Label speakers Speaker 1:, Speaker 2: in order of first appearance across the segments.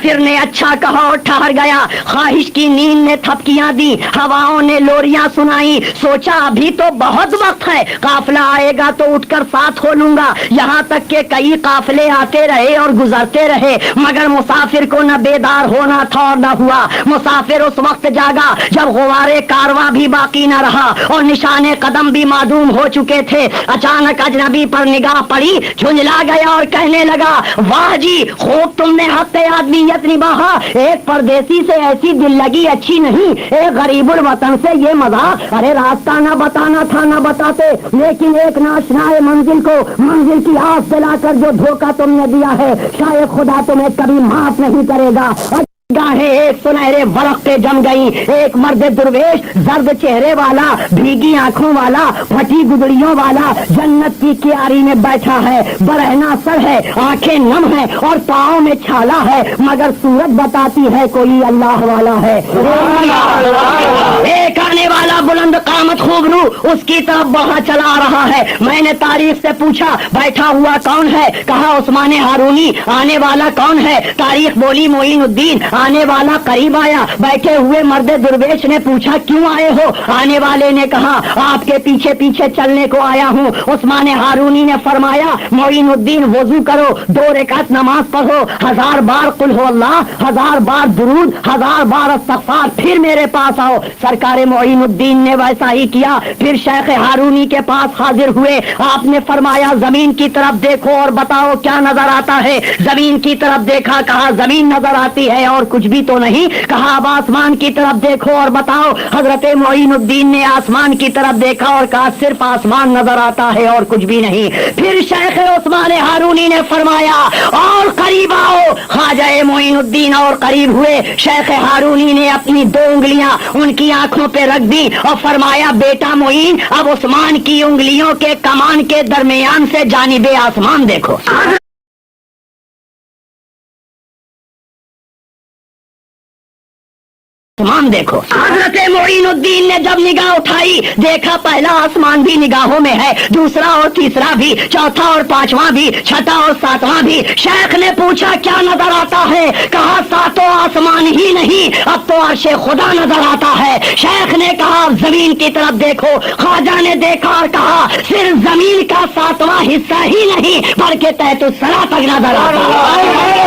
Speaker 1: کافر نے اچھا کہا اور ٹھہر گیا. خواہش کی نیند نے تھپکیاں دی, ہواؤں نے لوریاں سنائی. سوچا ابھی تو بہت وقت ہے, قافلہ آئے گا تو اٹھ کر ساتھ ہو لوں گا. یہاں تک کہ کئی قافلے آتے رہے اور گزرتے رہے, مگر مسافر کو نہ بیدار ہونا تھا اور نہ ہوا. مسافر اس وقت جاگا جب غبارے کارواں بھی باقی نہ رہا اور نشانے قدم بھی معدوم ہو چکے تھے. اچانک اجنبی پر نگاہ پڑی, جھنجلا گیا اور کہنے لگا, واہ جی خوب تم نے حق آدمیت نبھایا. ایک پردیسی سے ایسی دل لگی اچھی نہیں, ایک غریب الوطن سے یہ مذاق. ارے راستہ نہ بتانا تھا نہ بتاتے, لیکن ایک ناشنا منزل کو منزل کی آس دلا کر جو دھوکہ تم نے دیا ہے, شاید خدا تمہیں کبھی معاف نہیں کرے گا. گاہیں ایک سنہرے ورق پہ جم گئی. ایک مرد درویش زرد چہرے والا, بھیگی آنکھوں والا, پھٹی گدڑیوں والا جنت کی کیاری میں بیٹھا ہے. برہنا سر ہے, آنکھیں نم ہے اور پاؤں میں چھالا ہے, مگر صورت بتاتی ہے کوئی اللہ والا ہے. ایک آنے والا بلند قامت خوبرو اس کی طرف بڑھا چلا رہا ہے. میں نے تاریخ سے پوچھا بیٹھا ہوا کون ہے, کہا عثمان ہارونی. آنے والا کون ہے, تاریخ بولی معین الدین. آنے والا قریب آیا. بیٹھے ہوئے مرد درویش نے پوچھا کیوں آئے ہو. آنے والے نے کہا آپ کے پیچھے پیچھے چلنے کو آیا ہوں. عثمان ہارونی نے فرمایا معین الدین وضو کرو, 2 رکعت نماز پڑھو, 1000 بار قل ہو اللہ, 1000 بار درود, 1000 بار استغفار, پھر میرے پاس آؤ. سرکار معین الدین نے ویسا ہی کیا. پھر شیخ ہارونی کے پاس حاضر ہوئے. آپ نے فرمایا زمین کی طرف دیکھو اور بتاؤ کیا نظر آتا ہے. زمین کی طرف دیکھا, کہا زمین نظر آتی ہے اور کچھ بھی تو نہیں. کہا اب آسمان کی طرف دیکھو اور بتاؤ. حضرت معین الدین نے آسمان کی طرف دیکھا اور کہا صرف آسمان نظر آتا ہے اور کچھ بھی نہیں. پھر شیخ عثمان ہارونی نے فرمایا اور قریب آؤ. خواجہ معین الدین اور قریب ہوئے. شیخ ہارونی نے اپنی 2 انگلیاں ان کی آنکھوں پہ رکھ دی اور فرمایا بیٹا معین اب عثمان کی انگلیوں کے کمان کے درمیان سے جانب آسمان دیکھو. آسمان دیکھو. حضرت معین الدین نے جب نگاہ اٹھائی دیکھا پہلا آسمان بھی نگاہوں میں ہے, دوسرا اور تیسرا بھی, چوتھا اور پانچواں بھی, چھٹا اور ساتواں بھی. شیخ نے پوچھا کیا نظر آتا ہے. کہا 7 آسمان ہی نہیں, اب تو عرش خدا نظر آتا ہے. شیخ نے کہا زمین کی طرف دیکھو. خواجہ نے دیکھا اور کہا صرف زمین کا 7واں حصہ ہی نہیں بلکہ تحت الثری تک نظر آتا ہے.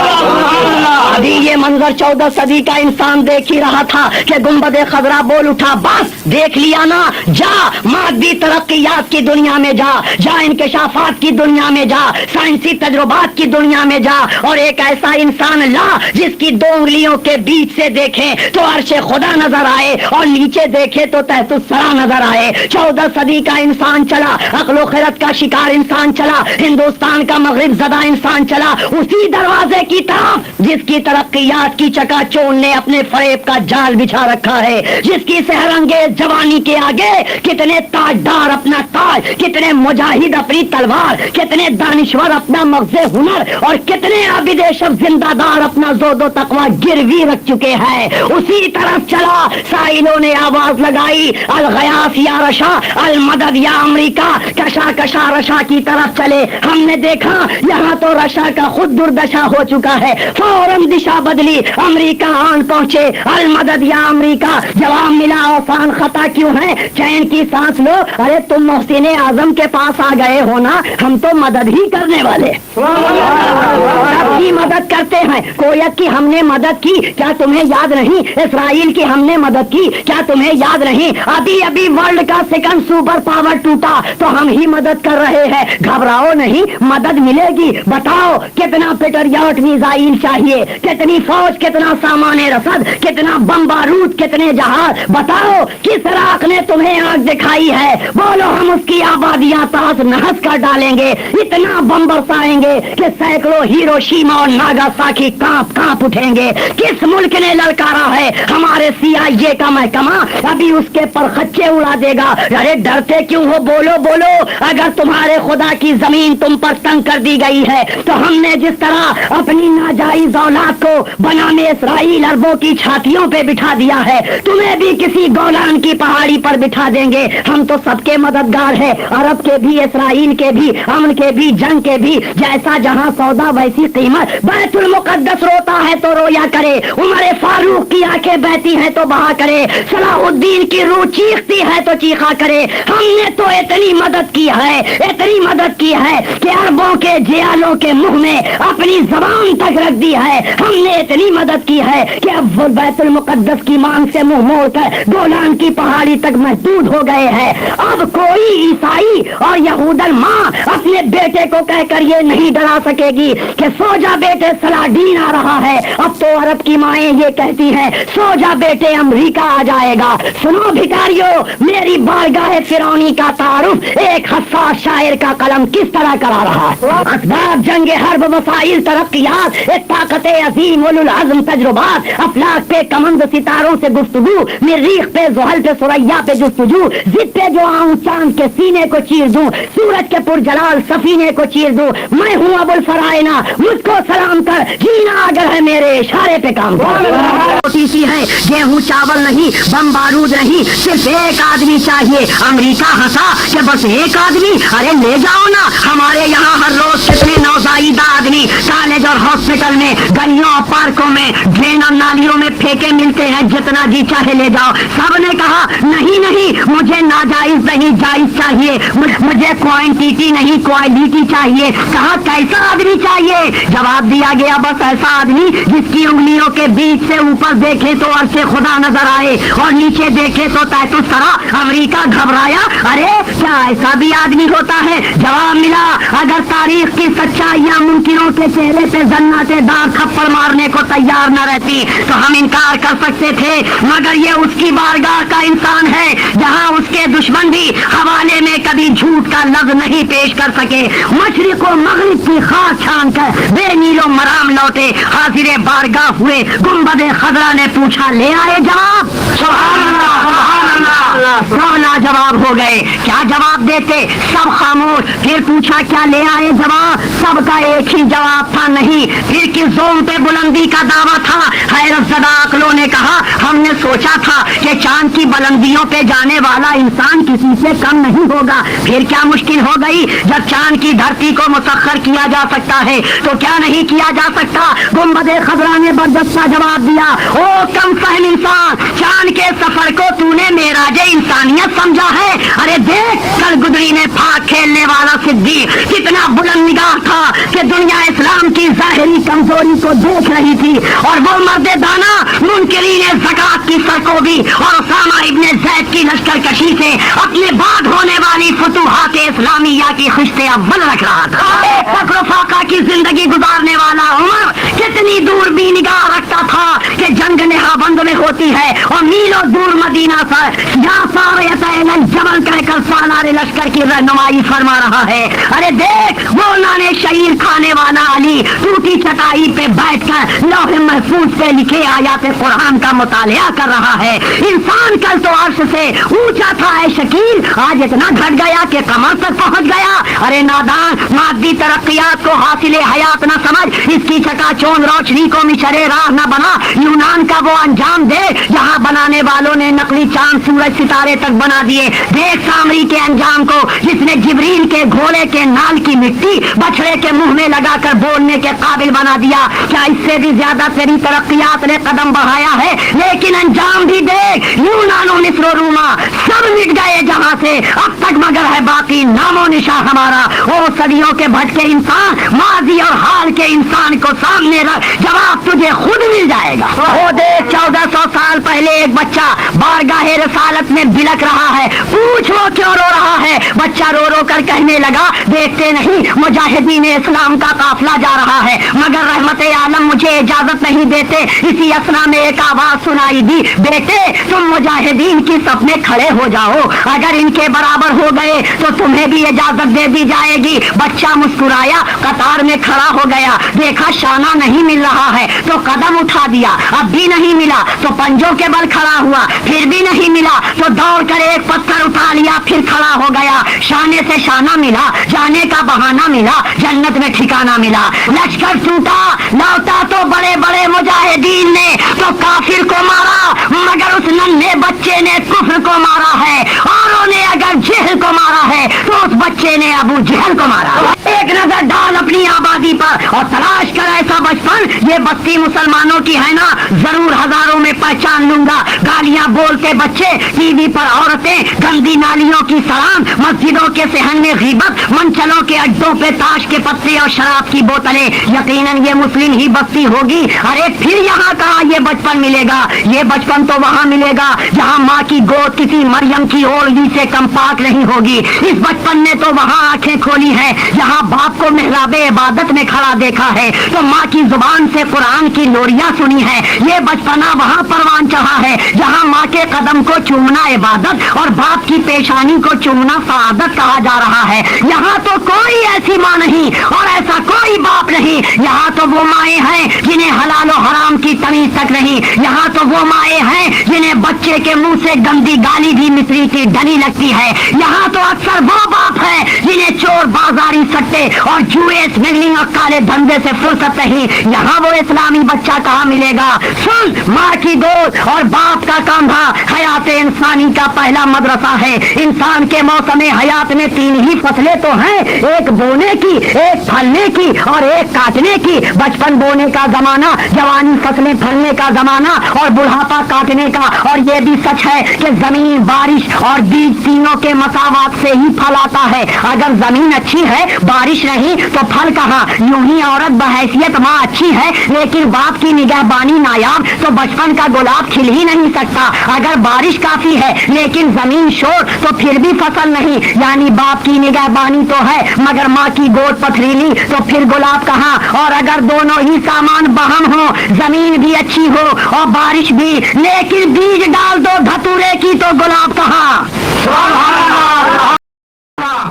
Speaker 1: ابھی یہ منظر 14 صدی کا انسان دیکھ ہی رہا تھا کہ گنبد خضرا بول اٹھا بس دیکھ لیا نا, جا مادی ترقیات کی دنیا میں جا, جا انکشافات کی دنیا میں جا, سائنسی تجربات کی دنیا میں جا اور ایک ایسا انسان لا جس کی 2 انگلیوں کے بیچ سے دیکھیں تو عرش خدا نظر آئے اور نیچے دیکھے تو تحت الثری نظر آئے. 14 صدی کا انسان چلا, عقل و خرد کا شکار انسان چلا, ہندوستان کا مغرب زدہ انسان چلا اسی دروازے کی طرف جس کی ترقیات کی چکا چوند نے اپنے فریب کا جال بچھا رکھا ہے, جس کی سحر انگیز جوانی کے آگے کتنے تاجدار اپنا تاج, کتنے مجاہد اپنی تلوار, کتنے دانشور اپنا مغز ہنر اور کتنے عابد شب زندہ دار اپنا زہد و تقوی گروی رکھ چکے ہیں. اسی طرف چلا. سائلوں نے آواز لگائی الغیاث یا رشا, المدد یا امریکہ, کشا کشا رشا کی طرف چلے. ہم نے دیکھا یہاں تو رشا کا خود دردشا ہو چکا ہے. فوراً دشا بدلی, امریکہ آن پہنچے. المدد یا امریکہ, جواب ملا آسان خطا کیوں ہے, چین کی سانس لو. ارے تم محسن اعظم کے پاس آ گئے ہو نا, ہم تو مدد ہی کرنے والے, سب کی مدد کرتے ہیں. کویت کی ہم نے مدد کی, کیا تمہیں یاد نہیں؟ اسرائیل کی ہم نے مدد کی, کیا تمہیں یاد نہیں؟ ابھی ابھی ورلڈ کا سیکنڈ سپر پاور ٹوٹا تو ہم ہی مدد کر رہے ہیں. گھبراؤ نہیں, مدد ملے گی. بتاؤ کتنا پیٹریاٹ میزائل چاہیے, کتنی فوج, کتنا سامان رسد, کتنا بم بارود, کتنے جہاز. بتاؤ کس راک نے تمہیں آنکھ دکھائی ہے, بولو ہم اس کی آبادیاں تاس نہس کر ڈالیں گے. اتنا بم برسائیں گے کہ سینکڑوں ہیروشیما اور ناگاساکی کانپ کانپ اٹھیں گے. کس ملک نے للکارا ہے ہمارے CIA کا محکمہ, ابھی اس کے پرخچے اڑا دے گا. ارے ڈرتے کیوں ہو, بولو بولو. اگر تمہارے خدا کی زمین تم پر تنگ کر دی گئی ہے تو ہم نے جس طرح اپنی ناجائز तुम्हारी औलाद को बनाम इसराइल अरबों की छातियों पे बिठा दिया है, तुम्हें भी किसी गोलान की पहाड़ी पर बिठा देंगे। हम तो सबके मददगार है, अरब के भी, इसराइल के भी, अमन के भी, जंग के भी। जैसा जहां सौदा वैसी कीमत। बैतुल मुकद्दस रोता है तो रोया करे, उमर फारूक की आंखें बहती हैं तो बहा करे, सलाहुद्दीन की रूह चीखती है तो चीखा करे। हमने तो इतनी मदद की है, इतनी मदद की है कि अरबों के जियालों के मुंह में अपनी जबान तक रख दी है। हमने इतनी मदद की है कि अब वो बैतुल मुकद्दस की मांग से मुंह मोड़कर गोलान की पहाड़ी तक महदूद हो गए हैं। अब कोई ईसाई और यहूदन माँ अपने बेटे को कहकर ये नहीं डरा सकेगी कि सो जा बेटे सलाडीन आ रहा है। अब तो अरब की माएँ ये कहती हैं सो जा बेटे अमरीका आ जाएगा। सुनो भिखारियों, मेरी बारगाह फिरौनी का तारुफ एक हसास शायर का कलम किस तरह करा रहा है। असबाब जंग हर्ब वसाइल तरक्कियात, एक ताकत अजीम उलुल अज़्म तजुर्बात, अफलाक पे कमंद सितारों से गुफ्तगू, मरीख पे ज़ुहल पे सुरैया पे जुस्तजू, जिद पे जो आऊं चांद के सीने को चीर दूं, सूरज के पुरजलाल सफीने को चीर दूं। मैं हूँ अबुल फराइना, मुझको सलाम कर, जीना अगर है मेरे इशारे पे काम कर। रोटी सी है, गेहूँ चावल नहीं, बम बारूद नहीं, सिर्फ एक आदमी चाहिए। अमेरिका हंसा कि बस एक आदमी, अरे ले जाओ ना। हमारे यहाँ हर रोज कितने नौजायदा आदमी कॉलेज और हॉस्पिटल में, गलियों और पार्कों में, ड्रेन और नालियों में फेंके मिलते हैं, जितना जी चाहे ले जाओ। सबने कहा नहीं नहीं, मुझे नाजायज नहीं जायज चाहिए, मुझे क्वांटिटी नहीं क्वालिटी चाहिए। कहा कैसा आदमी चाहिए? जवाब दिया गया बस ऐसा आदमी जिसकी उंगलियों के बीच से ऊपर देखे तो अर्शे खुदा नजर आए और नीचे देखे तो तहतुस सरा। अमेरिका घबराया, अरे क्या ऐसा भी आदमी होता है? जवाब मिला, अगर तारीख की सच्चाइयां मुमकिनों के चेहरे पे जन्नतेदार थप्पड़ मारने को तैयार न रहती तो हम इनकार कर सकते थे, मगर ये उसकी बारगाह का इंसान है जहां उसके दुश्मन भी हवाले में कभी झूठ का लफ्ज नहीं पेश कर सके। मशरिक और मगरिब की खाक छान कर बेनीलो मराम लौटे, हाजिर बारगाह हुए। गुंबद खजरा ने पूछा, ले आए जवाब? सुभान अल्लाह, सुभान अल्लाह। सब लाजवाब हो गए, क्या जवाब देते? सब खामोश। फिर पूछा, क्या ले आए जवाब? सबका एक ही जवाब था, नहीं। फिर किस जोम पे बुलंदी का दावा था? हैरत ज़दा अक्लों ने कहा, हमने सोचा था कि चांद की बुलंदियों पे जाने वाला इंसान किसी से कम नहीं होगा। फिर क्या मुश्किल हो गई? जब चांद की धरती को मुसख्खर किया जा सकता है तो क्या नहीं किया जा सकता? गुंबद खजरा ने बरजस्ता जवाब दिया, ओ कम फहम इंसान, चांद के सफर को तूने मेराजे इंसानियत समझा है? अरे देख, कल गुदरी में फाक खेलने वाला सिद्दीक कितना बुलंद निगाह था कि दुनिया इस्लाम की जाहिरी कमजोरी को देख रही थी, और वो मर्दे दाना मुनकिरीन ज़कात की सरकोबी और उसामा इब्ने ज़ैद की लश्करकशी से अपने बाद होने वाली फतूहात इस्लामिया की खिश्ते अव्वल रख रहा था। एक फक्र फाका की जिंदगी गुजारने वाला उमर कितनी दूर भी निगाह रखता था कि जंग नेहाबंद में होती है और मीलों दूर मदीना पर जबल कहकर सालार लश्कर की रहनुमाई फरमा रहा है। अरे देख, वो नाने शहीर खाने वाला अली टूटी चटाई पे बैठकर लौहे महफूज से लिखे आयात कुरान का मुतालिया कर रहा है। इंसान कल तो अर्श से ऊंचा था है शकील, आज इतना घट गया कि कमर तक पहुंच गया। अरे नादान, मादी तरक्कियात को हासिल हयात न समझ, इसकी चकाचौंध रोशनी को मिशरे राह न बना। यूनान का वो अंजाम दे जहां बनाने वालों ने नकली चांद सूरज सितारे तक बना दिए। देख सामरी के अंजाम को, जिसने जिब्रील के घोड़े के नाल की मिट्टी बछड़े के मुंह में लगाकर बोलने के काबिल बना दिया। क्या इससे भी ज्यादा तेरी तरक्कियात ने कदम बढ़ाया है? लेकिन अंजाम भी देख, यूनानो मिस्र रोमा सब मिट गए जहां से, अब तक मगर है बाकी नामो निशा हमारा। ओ सदियों के भटके इंसान, माजी और हाल के इंसान को सामने रख, जवाब तुझे खुद मिल जाएगा। ओ देख, 1400 साल पहले एक बच्चा बारगाहे रसालत में बिलक रहा है, पूछ वो क्यों रो रहा है? बच्चा रो रो कर कहने लगा, देखते नहीं मुजाहिदीन इस्लाम का काफिला जा रहा है, मगर रहमत आलम मुझे इजाजत नहीं देते। इसी असना में एक आवाज सुनाई दी, बेटे तुम मुजाहिदीन की सफ में खड़े हो जाओ, अगर इनके बराबर हो गए तो तुम्हें भी इजाजत दे दी जाएगी। बच्चा मुस्कुराया, कतार में खड़ा हो गया, देखा शाना नहीं मिल रहा है तो कदम उठा दिया, अब भी नहीं ملا تو पंजों के बल खड़ा हुआ, फिर भी नहीं मिला तो दौड़ कर एक पत्थर उठा लिया, फिर खड़ा हो गया. शाने से शाना मिला, जाने का बहाना मिला, जन्नत में ठिकाना मिला. लश्कर टूटा, लौटा तो बड़े बड़े मुजाहिदीन ने तो काफिर को मारा, मगर उस नन्हे बच्चे ने कुफ्र को मारा है. औरों ने अगर जहल को मारा है तो उस बच्चे ने अबू जहल को मारा. एक नजर डाल अपनी आबादी पर और तलाश कर ऐसा बचपन. ये बस्ती मुसलमानों की है ना, जरूर हजारों में पहचान लूंगा. गालियां बोलते बच्चे, टीवी पर औरतें, गंदी नालियों की सलाम, मस्जिदों के सहन में गीबत, मंचलों के अड्डों पे ताश के पत्ते और शराब की बोतलें. यकीनन ये मुस्लिम ही बस्ती होगी. अरे फिर यहाँ कहाँ ये बचपन मिलेगा? ये बचपन तो वहाँ मिलेगा जहाँ माँ की गोद किसी मरियम की ओढ़नी से कम पाक नहीं होगी. इस बचपन ने तो वहाँ आंखें खोली है जहाँ बाप को मेहराबे इबादत में खड़ा देखा है तो माँ की जुबान से कुरान की लोरियां सुनी है. ये बचपना वहाँ परवान चढ़ा है जहाँ माँ के कदम को चूमना इबादत और बाप की पेशानी को चूमना सआदत कहा जा रहा है. यहाँ तो कोई ऐसी माँ नहीं और ऐसा कोई बाप नहीं. यहाँ तो वो माएँ हैं जिन्हें हलाल और हराम की तमीज तक नहीं. यहाँ तो वो माएँ हैं जिन्हें बच्चे के मुंह से गंदी गाली भी मिस्री की डली लगती है. यहाँ तो अक्सर वो बाप है जिन्हें चोर, बाजारी, सट्टे और जुए, स्मगलिंग और काले धंधे से फुर्सत नहीं. यहाँ वो इस्लामी बच्चा कहाँ मिलेगा? सुन, माँ की गोद और बाप का कंधा हयात इंसानी का पहला मदरसा है. इंसान के मौसम हयात में तीन ही फसलें तो हैं, एक बोने की, एक फलने की और एक काटने की. बचपन बोने का जमाना, जवानी फसलें फलने का जमाना और बुढ़ापा काटने का. और ये भी सच है कि जमीन, बारिश और बीज तीनों के मसावात से ही फल आता है. अगर जमीन अच्छी है, बारिश नहीं तो फल कहाँ? यूं ही औरत बहैसियत माँ अच्छी है लेकिन बाप की निगहबानी नायाब तो बचपन का गुलाब खिल ही नहीं सकता. अगर बारिश काफी है लेकिन जमीन शोर तो फिर भी फसल नहीं. यानी बाप की निगहबानी तो है मगर माँ की गोद पथरीली तो फिर गुलाब कहाँ? और अगर दोनों ही सामान बहम हो, जमीन भी अच्छी हो और बारिश भी, लेकिन बीज डाल दो धतूरे की तो गुलाब कहाँ?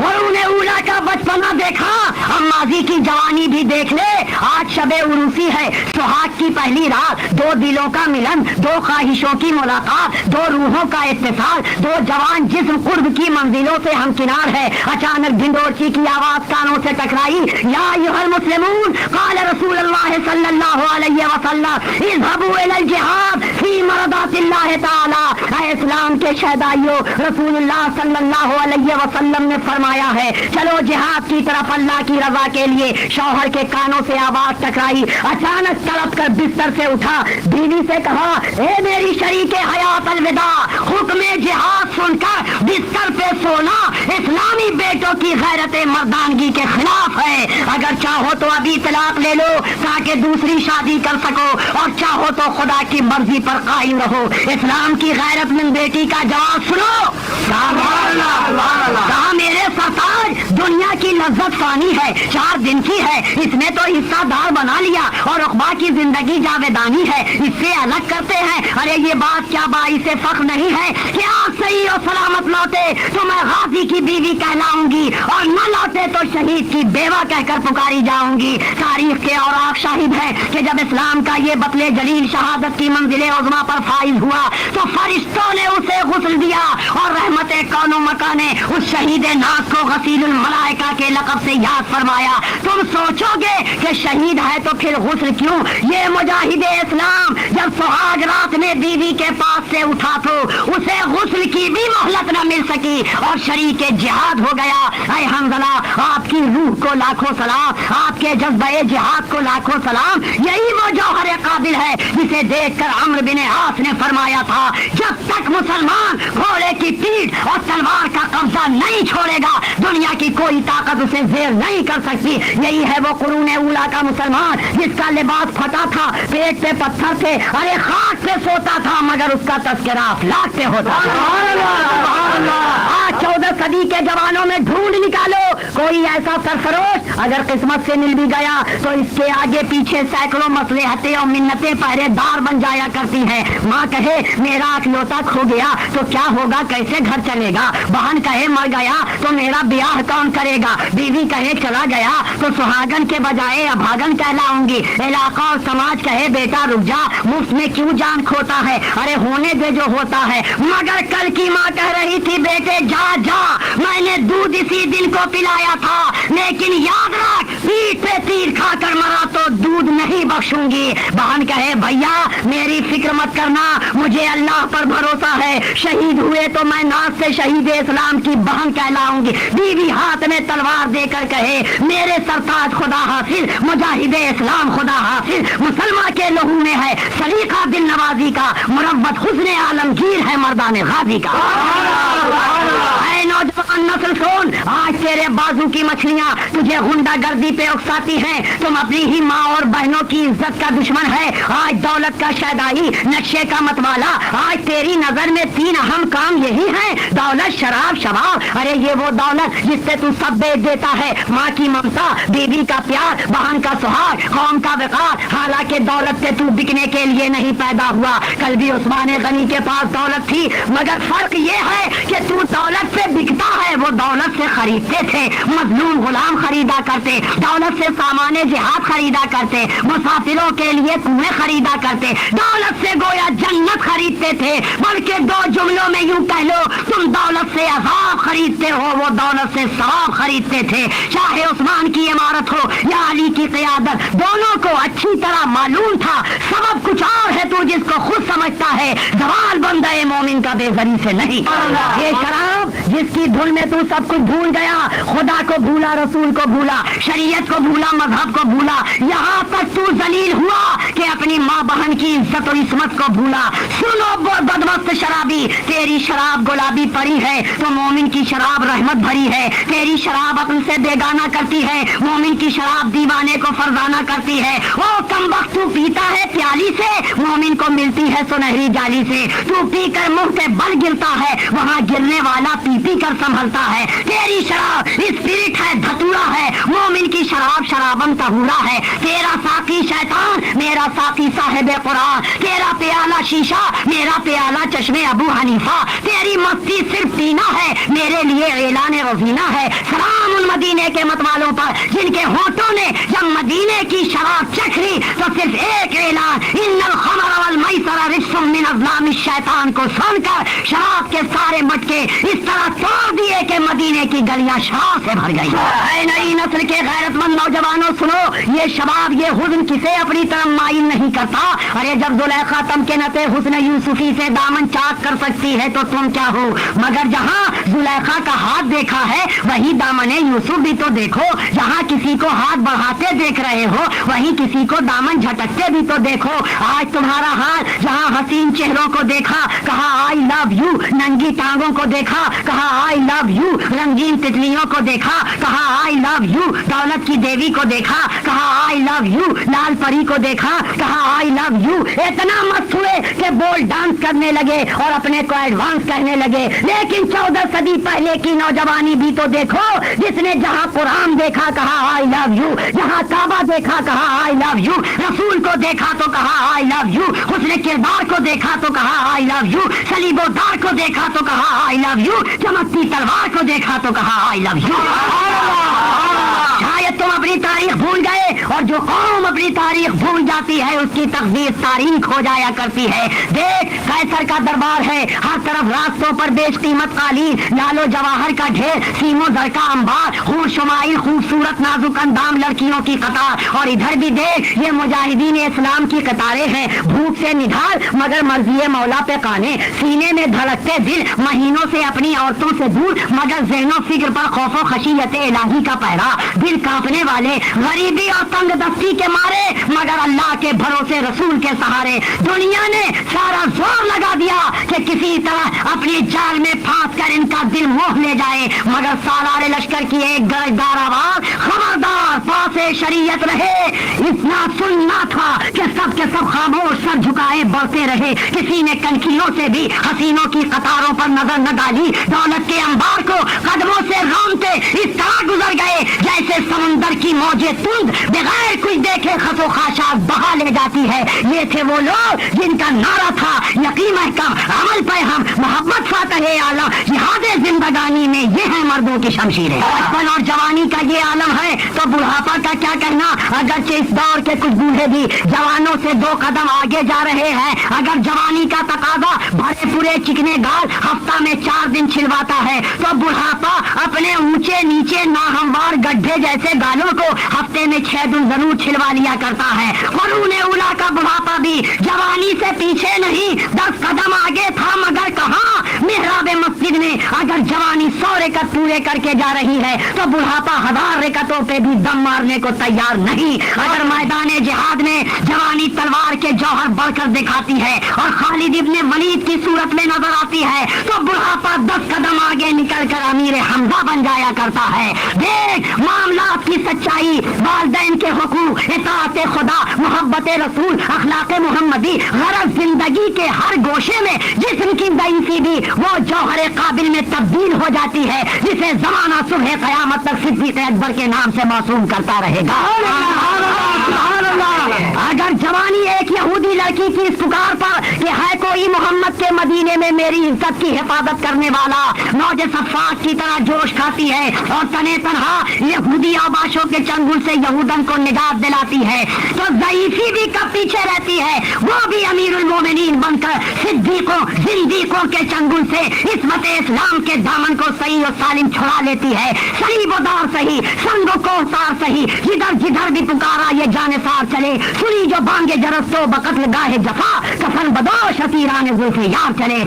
Speaker 1: उन्हें उला का बचपना देखा, अब माजी की जवानी भी देख ले. आज शबे उरूसी है, सुहाग की पहली रात, दो दिलों का मिलन, दो ख्वाहिशों की मुलाकात, दो रूहों का इत्तेसाल, दो जवान जिस्म कुर्ब की मंजिलों से हमकिनार है. अचानक ढिंडोरची की आवाज कानों से टकराई. या अय्युहल मुस्लिमून, क़ाल रसूलुल्लाह सल्लल्लाहु अलैहि वसल्लम इज़हबू इलल जिहाद फी मरदातिल्लाह ताला. इस्लाम के शहदाइयों, रसूलुल्लाह सल्लल्लाहु अलैहि वसल्लम ने फरमाया है चलो जिहाद की तरफ अल्लाह की रजा के लिए. शौहर के कानों से आवाज टकराई. अचानक तड़प कर बिस्तर से उठा, बीवी से कहा, ए मेरी शरीके हयात अलविदा, हुक्म जिहाद सुनकर बिस्तर पे सोना इस्लामी बेटों की गैरत मर्दानगी के खिलाफ है. अगर चाहो तो अभी तलाक ले लो ताकि दूसरी शादी कर सको और चाहो तो खुदा की मर्जी पर कायम रहो. इस्लाम की गैरतमंद बेटी का जवाब सुनो. कहा मेरे सरताज, दुनिया की लज्जत फानी है, 4 दिन की है, इसमें तो हिस्सादार बना लिया और उक़बा की जिंदगी जावेदानी है, इससे अलग करते हैं. अरे ये बात क्या बाइसे फख्र नहीं है कि आप सही और सलामत लौटे तो मैं गाजी की बीवी कहलाऊंगी और न लौटे तो शहीद की बेवा कहकर पुकारी जाऊंगी. तारीख के और शाहिद है कि जब इस्लाम का ये बतले जलील शहादत की मंजिले उज़्मा पर फाइज हुआ तो फरिश्तों ने उसे गुस्ल दिया और रहमते कौनो मकान ने उस शहीद नाज को गसीलुल मलाइका के लक़ब से याद फरमाया. तुम सोचोगे कि शहीद है तो फिर गुस्ल क्यों? ये मुजाहिद इस्लाम जब सुहाग रात में बीवी के पास से उठा तो उसे गुस्ल की भी मोहलत न मिल सकी और शरीके जिहाद हो गया. ऐ हंज़ला, आपकी रूह को लाखों सलाम, आपके जज्बे जिहाद को लाखों सलाम. यही वो जौहर काबिल है जिसे देखकर अम्र बिन आस ने फरमाया था, जब तक मुसलमान घोड़े की पीठ और तलवार का कब्जा नहीं छोड़ेगा दुनिया की कोई ताकत उसे जेर नहीं कर सकती. यही है वो कुरूने उला का मुसलमान जिसका लिबास फटा था, पेट पे पत्थर थे, अरे खाक पे सोता था मगर उसका तस्करा अफलाक पे होता था. आज 14 सदी के जवानों में ढूंढ निकालो कोई ऐसा सरफरोश अगर किस्मत से मिल भी गया तो इसके आगे पीछे सैकड़ों मसलहतें और मिन्नतें पहरेदार बन जाया करती हैं। माँ कहे मेरा अखलौता खो गया तो क्या होगा, कैसे घर चलेगा। बहन कहे मर गया तो मेरा ब्याह कौन करेगा। बीवी कहे चला गया तो सुहागन के बजाय अभागन कहलाऊंगी। इलाका और समाज कहे बेटा रुक जा, मुफ्त में क्यों जान खोता है, अरे होने दे जो होता है। मगर कल की माँ कह रही थी बेटे जा जा, मैंने दूध इसी दिन को पिलाया था, लेकिन याद रख पीठ पे तीर खाकर मरा तो दूध नहीं बख्शूंगी। बहन कहे भैया मेरी फिक्र मत करना, मुझे अल्लाह पर भरोसा है, शहीद हुए तो मैं नाज से शहीद इस्लाम की बहन कहलाऊंगी। बीवी हाथ में तलवार देकर कहे मेरे सरताज खुदा हाफिज, मुजाहिद इस्लाम खुदा हाफिज, मुसलमान के लहू में है सलीका दिल नवाजी का, मुरब्बत हुस्न आलमगीर है मर्दाने गाजी का। ऐ नौजवान नस्ल सुन, आज तेरे बाजू की मछलियां तुझे गुंडागर्दी पे उकसाती हैं, तुम अपनी ही माँ और बहनों की इज्जत का दुश्मन है। आज दौलत का शैदाई नक्शे का मतवाला, आज तेरी नजर में तीन अहम काम यही हैं, दौलत शराब शबाब। अरे ये वो दौलत जिससे तू सब बेच देता है, माँ की ममता, बीवी का प्यार, बहन का सुहाग, कौम का वकार। हालांकि दौलत से तू बिकने के लिए नहीं पैदा हुआ, कल भी उस्मान गनी के पास दौलत थी, मगर फर्क ये है कि तू दौलत से बिकता है, वो दौलत से खरीदते थे। मजलूम गुलाम खरीदा करते, दौलत से सामाने जिहाद खरीदा करते, मुसाफिरों के लिए कुएं खरीदा करते, दौलत से गोया जन्नत खरीदते थे। बल्कि दो जुमलों में यूं कह लो तुम दौलत से अजाब खरीदते हो, वो दौलत से सवाब खरीदते थे। चाहे उस्मान की इमारत हो या अली की क़यादत, दोनों को अच्छी तरह मालूम था सबब कुछ और है, तू जिसको खुद समझता है जवाल बंदे मोमिन का बेगरी से नहीं। ये शराब जिसकी धुन में तू सब कुछ भूल गया, खुदा को भूला, रसूल को भूला, शरीयत को भूला, मजहब को भूला, यहाँ तक तू जलील हुआ कि अपनी माँ बहन की इज्जत और इस्मत को भूला। सुनो बदमस्त शराबी, तेरी शराब गुलाबी परी है तो मोमिन की शराब रहमत भरी है। तेरी शराब अक्ल से बेगाना करती है, मोमिन की शराब दीवाने को फरजाना करती है। ओ कमबख्त तू पीता है प्याली से, मोमिन को मिलती है सुनहरी जाली से। तू पी कर मुंह पे बल गिरता है, वहाँ गिरने वाला पी पी कर संभलता है। तेरी शराब स्पिरिट है, धतूरा है, मोमिन की शराब शराबन तहूरा है। तेरा साकी शैतान, मेरा साकी साहिब कुरान, तेरा प्याला शीशा, मेरा प्याला चश्मे अबू हनीफा। तेरी मस्ती सिर्फ पीना है, मेरे लिए ऐलान रज़ीना है। सलाम उन मदीने के मतवालों पर जिनके होठों ने जब मदीने की शराब चख ली तो सिर्फ एक ऐलान, इन्नल खमर वल मैसर रिज्सुम मिन अज़लामिश शैतान को सुनकर शराब के सारे मटके इस तरह तोड़ दिए कि मदीने की गलियां शराब से भर गई। ऐ नई नस्ल के गैरतमंद नौजवानों सुनो, ये शबाब ये हुस्न किसे अपनी तरफ माइल नहीं करता। अरे जब जुलेखा तमकिनते हुस्न यूसुफी से दामन चाक कर सकती है तो तुम क्या हो। मगर जहाँ जुलेखा का हाथ देखा है वही दामने यूसुफ भी तो देखो। जहाँ किसी को हाथ बढ़ाते देख रहे हो वहीं किसी को दामन झटकते भी तो देखो। आज तुम्हारा हाल जहाँ हसीन चेहरों को देखा कहा आई लव यू, नंगी टांगों को देखा कहा आई लव यू, रंगीन तितलियों को देखा कहा आई लव यू, दौलत की देवी को देखा कहा आई लव यू, लाल परी को देखा कहा आई लव यू। इतना मस्त हुए कि बोल डांस करने लगे और अपने को एडवांस कहने लगे। लेकिन 14 सदी पहले की नौजवानी भी तो देखो, जिसने जहाँ कुरान देखा कहा आई लव यू, जहाँ काबा देखा कहा आई लव यू, रसूल को देखा तो कहा आई लव यू, उसने किरदार को देखा तो कहा आई लव यू, सलीबोदार को देखा तो कहा आई लव यू, चमकती तलवार को देखा तो कहा आई लव यू। शायद तुम अपनी तारीख भूल गए और जो कौम अपनी तारीख भूल जाती है उसकी तकदीर तारीख हो जाया करती है। देख कैसर का दरबार है, हर तरफ रास्तों पर बेशकीमत कालीन, लालो जवाहर का ढेर, सीमो जर का अंबार, हूर शुमाइल खूबसूरत नाजुक अंदाम लड़कियों की कतार। और इधर भी देख ये मुजाहिदीन इस्लाम की कतारें हैं, भूख से निढाल मगर मर्जी मौला पे काने, सीने में धड़कते दिल, महीनों से अपनी औरतों से दूर मगर ज़हनो फिक्र पर खौफो खशियत इलाही का पहरा, दिल कांपने वाले गरीबी और तंग दस्ती के मारे मगर अल्लाह के भरोसे रसूल के सहारे। दुनिया ने सारा जोर लगा दिया कि किसी तरह अपनी जाल में फांस कर इनका दिल मोह ले जाए, मगर सालारे लश्कर की एक गरजदार आवाज खबरदार पासे शरीयत रहे, इतना सुनना था कि सब के सब खामोश सर झुका हवाएं बढ़ते रहे, किसी ने कनखियों से भी हसीनों की कतारों पर नजर न डाली, दौलत के अंबार को कदमों से रोनते इस तरह गुजर गए जैसे समुंदर की मौजें तुंद बगैर कुछ देखे खसो खाशात बहा ले जाती है। ये थे वो लोग जिनका नारा था यकीन महकम, अमल पे हम, मोहब्बत फातहे आलम, जिहाद जिंदगानी में ये है मर्दों की शमशीरें। बचपन और जवानी का ये आलम है तो बुढ़ापा का क्या कहना। अगरचे इस दौर के कुछ बूढ़े भी जवानों से 2 कदम आगे जा रहे हैं। अगर जवानी का तकादा भरे पूरे चिकने गाल हफ्ता में 4 दिन छिलवाता है तो बुढ़ापा अपने ऊंचे नीचे नाहमवार गड्ढे जैसे गालों को हफ्ते में 6 दिन जरूर छिलवा लिया करता है। क़ुरून उला का बुढ़ापा भी जवानी से पीछे नहीं 10 कदम आगे था, मगर कहाँ मिहराब मस्जिद में अगर जवानी 100 रकत पूरे करके जा रही है तो बुढ़ापा 1000 रकतों पे भी दम मारने को तैयार नहीं। अगर मैदान जिहाद में जवानी तलवार के जौहर बढ़कर दिखाती है और खालिद इब्ने वलीद की सूरत में नजर आती है तो बुढ़ापा 10 कदम आगे निकलकर अमीर हमजा बन जाया करता है। देख मामलात की सच्चाई, वालिदैन के हुकूक, इताअत खुदा, मोहब्बत रसूल, अखलाक मुहम्मदी, गरज जिंदगी के हर गोशे में जिस्म की दईफी भी वो जौहर काबिल में तब्दील हो जाती है जिसे जमाना सुबह कयामत तक सिद्दीक अकबर के नाम से मासूम करता रहेगा। अगर जवानी एक यहूदी लड़की की इस पुकार पर कि है कोई मोहम्मद के मदीने में मेरी इज्जत की हिफाजत करने वाला, मौज सफाक की तरह जोश खाती है और तने तनहा यहूदी आबाशों के चंगुल से यहूदन को निजात दिलाती है तो ज़ईफी भी कब पीछे रहती है, वो भी अमीरुल मोमिनीन बनकर सिद्दीकों जिंदीकों के चंगुल से इस्मत इस्लाम के दामन को सही और सालिम छुड़ा लेती है। सही बोदार सही, संगो कोहतार सही, जिधर जिधर भी पुकारा ये जानेसार चले, सुनी जो बांगे जरस तो बकत गाहे जफा, कफन बदोश हतीरान जुल्फे यार चले।